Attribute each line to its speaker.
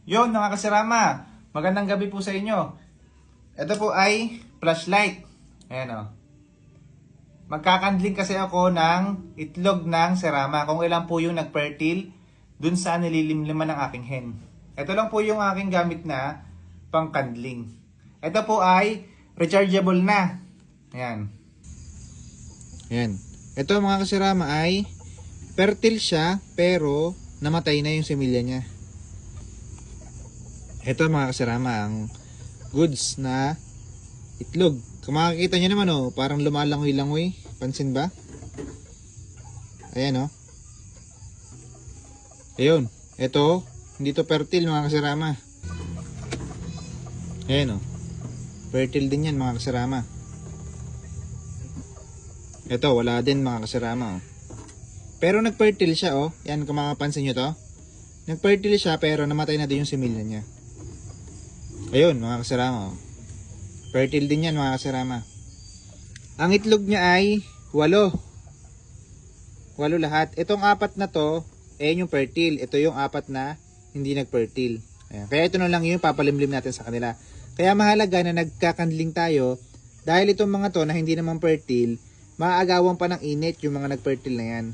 Speaker 1: Yon mga kasirama, magandang gabi po sa inyo. Ito po ay flashlight. Ayan o. Magkakandling kasi ako ng itlog ng serama. Kung ilan po yung nagfertile dun sa nililimliman ng aking hen. Ito lang po yung aking gamit na pangkandling. Ito po ay rechargeable na. Ayan. Ayan. Ito mga kasirama ay fertile siya pero namatay na yung similya niya. Ito mga kasirama, ang goods na itlog. Kung makikita nyo naman parang lumalangoy-langoy. Pansin ba? Ayan Ayun. Ito, hindi to fertile mga kasirama. Ayan fertile din yan mga kasirama. Ito, wala din mga kasirama Pero nag-fertile siya Yan, kung makapansin nyo to. Nag-fertile siya pero namatay na din yung similya niya. Ayun mga kasirama Fertile din yan mga kasirama. Ang itlog niya ay 8 lahat. Itong 4 na to yung fertile. Ito yung 4 na hindi nag-fertile. Ayan. Kaya ito na lang yung papalimlim natin sa kanila. Kaya mahalaga na nagkakandling tayo. Dahil itong mga to na hindi naman fertile, maaagawan pa ng init yung mga nag-fertile na yan.